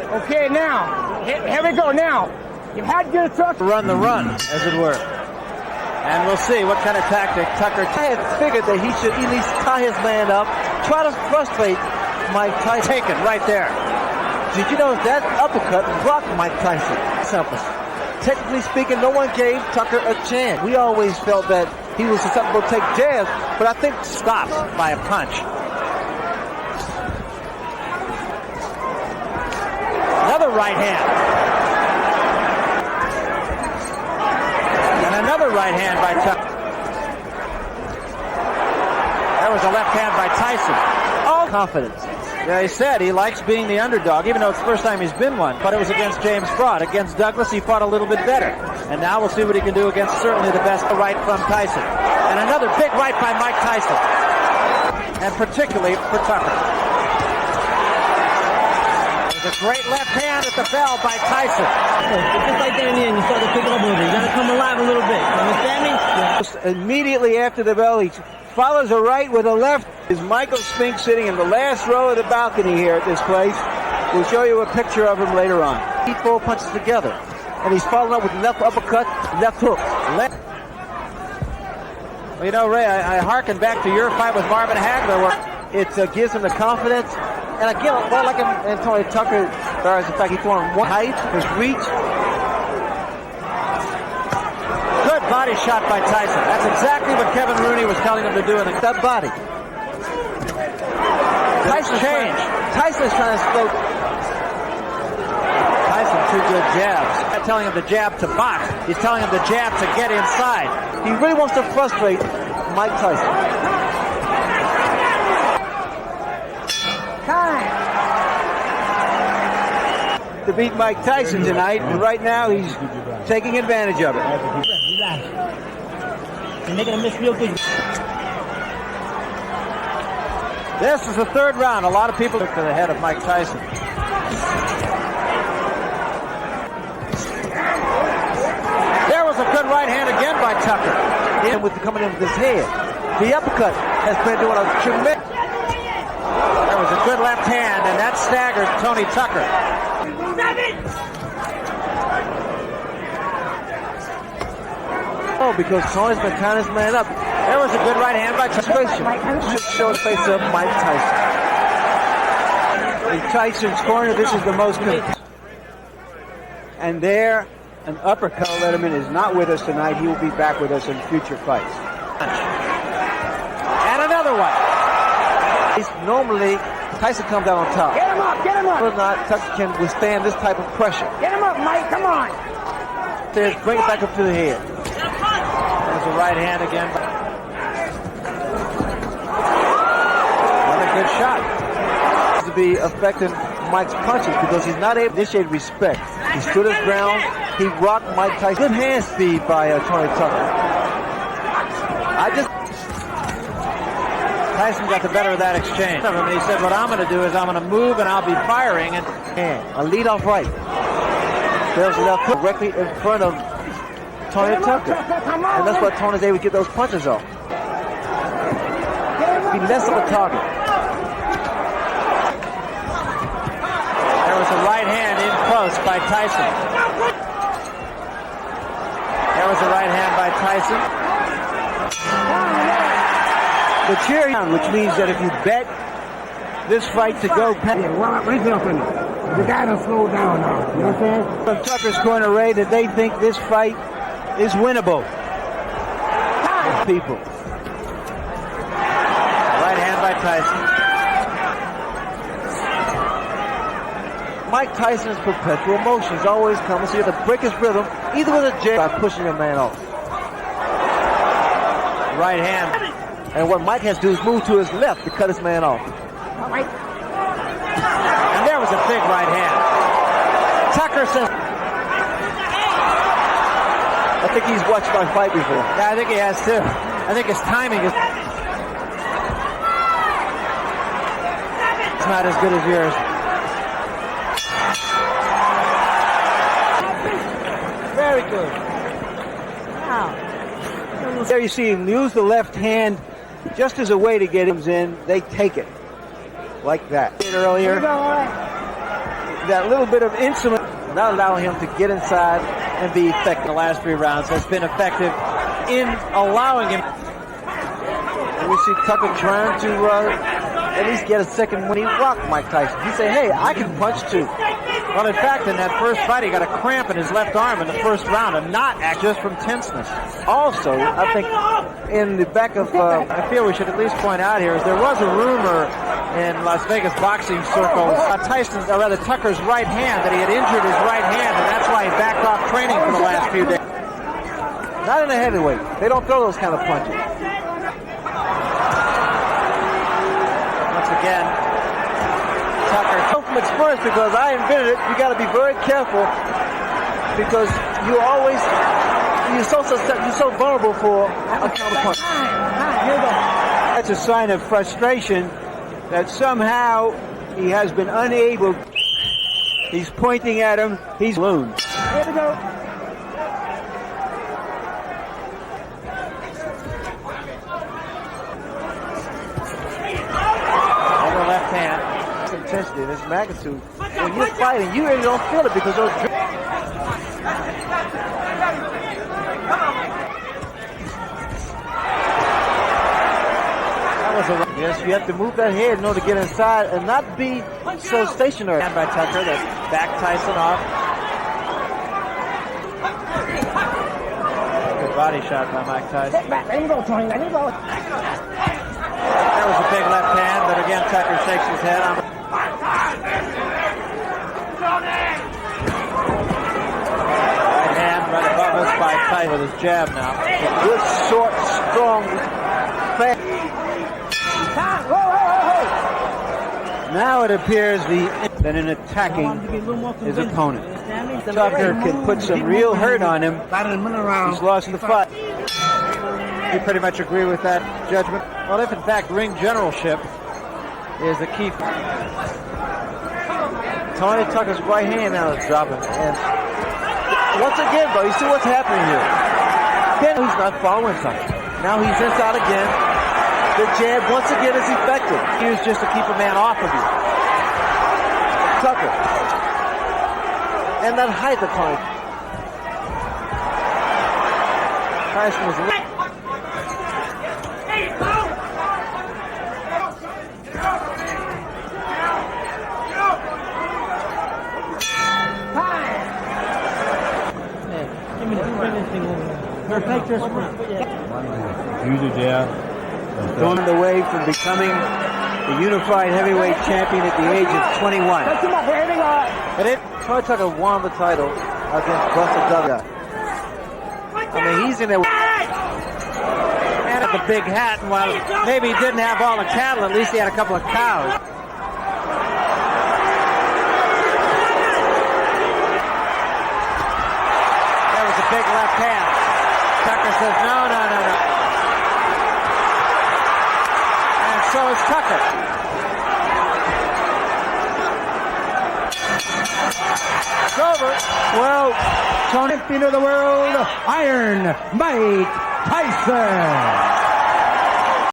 Okay, now, here we go now. You had to get a truck. Run the run, as it were. And we'll see what kind of tactic Tucker. I had figured that he should at least tie his man up, try to frustrate Mike Tyson. Taken right there. Did you know that uppercut blocked Mike Tyson? Simple. Technically speaking, no one gave Tucker a chance. We always felt that he was susceptible to take jabs, but I think stopped by a punch. Another right hand. And another right hand by Tucker. There was a left hand by Tyson. All confidence. Yeah, he said he likes being the underdog, even though it's the first time he's been one. But it was against James Fraud. Against Douglas, he fought a little bit better. And now we'll see what he can do against certainly the best right from Tyson. And another big right by Mike Tyson. And particularly for Tucker. There's a great left hand at the bell by Tyson. Just like there in the end, you start to pick it up a little bit. You got to come alive a little bit. You understand me? Yeah. Immediately after the bell, he follows a right with a left. Is Michael Spink sitting in the last row of the balcony here at this place. We'll show you a picture of him later on. He four punches together. And he's following up with left uppercut, left hook. Well, you know, Ray, I hearken back to your fight with Marvin Hagler where it gives him the confidence. And again, well, like in Tony Tucker, in fact, he threw him one height, his reach. Good body shot by Tyson. That's exactly what Kevin Rooney was telling him to do in that body. Tyson's trying to slow. Tyson, two good jabs. Not telling him to jab to box. He's telling him to jab to get inside. He really wants to frustrate Mike Tyson. Time. To beat Mike Tyson tonight, and right now he's taking advantage of it. You're making a miss real good. This is the third round. A lot of people look to the head of Mike Tyson. There was a good right hand again by Tucker. And with coming in with his head. The uppercut has been doing a tremendous. There was a good left hand, and that staggered Tony Tucker. Oh, because Tony's been tying his man up. There was a good right hand by Tyson. Should show the face of Mike Tyson. In Tyson's corner, this is the most. And there, an uppercut Letterman is not with us tonight. He will be back with us in future fights. And another one. Normally, Tyson comes out on top. Get him up, get him up. But not, Tucker can withstand this type of pressure. Get him up, Mike, come on. There's, bring it back up to the head. There's a right hand again. Another good shot. To be affecting Mike's punches because he's not able to initiate respect. He stood his ground. He rocked Mike Tyson. Good hand speed by Tony Tucker. Tyson got the better of that exchange. And he said, what I'm going to do is I'm going to move and I'll be firing. And a lead-off right. There's a left hook directly in front of Tony Tucker. And that's why Tony's able to get those punches off. Be less of a target. There was a right hand in close by Tyson. There was a right hand by Tyson. The cheer, which means that if you bet this fight to go past. The guy done slowed down now. You know what I'm saying? From Tucker's corner, Ray, that they think this fight is winnable. People. Right hand by Tyson. Mike Tyson's perpetual motions always come. So you have to break his rhythm, either with a jab by pushing a man off. Right hand. And what Mike has to do is move to his left to cut his man off. All right. And there was a big right hand. Tucker says, I think he's watched my fight before. Yeah, I think he has too. I think his timing is not as good as yours. Very good. Wow. There you see him use the left hand just as a way to get him in. They take it like that. Earlier, that little bit of insolence, not allowing him to get inside and be effective. The last 3 rounds has been effective in allowing him. And we see Tucker trying to at least get a second when he rocked Mike Tyson. He said, hey, I can punch too. Well, in fact, in that first fight, he got a cramp in his left arm in the first round, and not just from tenseness. Also, I think in the back of, I feel we should at least point out here, is there was a rumor in Las Vegas boxing circles, Tucker's right hand, that he had injured his right hand, and that's why he backed off training for the last few days. Not in a heavyweight. They don't throw those kind of punches. Once again, Tucker. From experience, because I invented it, you got to be very careful, because you're so vulnerable for a counter punch. That's a sign of frustration that somehow he has been unable. He's pointing at him. He's alone. Here we go. On the left hand. This intensity, this magnitude. When you're fighting, you really don't feel it because those. Yes, you have to move that head in order to get inside and not be so stationary. By Tucker, that backed Tyson off. Good body shot by Mike Tyson. Sit back. Let him go, Tony. Let him go. That was a big left hand, but again, Tucker shakes his head on. Right hand right above us by Tyson with his jab now. A good, short, strong, fast. Now it appears that in attacking his opponent, Tucker can put some real hurt on him. He's lost the fight. You pretty much agree with that judgment? Well, if in fact ring generalship is the key. Tony Tucker's right hand now is dropping. And once again, though, you see what's happening here. Then he's not following something. Now he's inside again. The jab, once again, is effective. Used just to keep a man off of you. Tucker. And that height of Tony. Tyson was on the way from becoming the unified heavyweight champion at the age of 21. But Tony Tucker won the title against Buster Douglas. I mean, he's in there. And at the big hat, and while maybe he didn't have all the cattle, at least he had a couple of cows. That was a big left hand. Tucker says, no. And so is Tucker. It's over. Well, champion of the world, Iron Mike Tyson.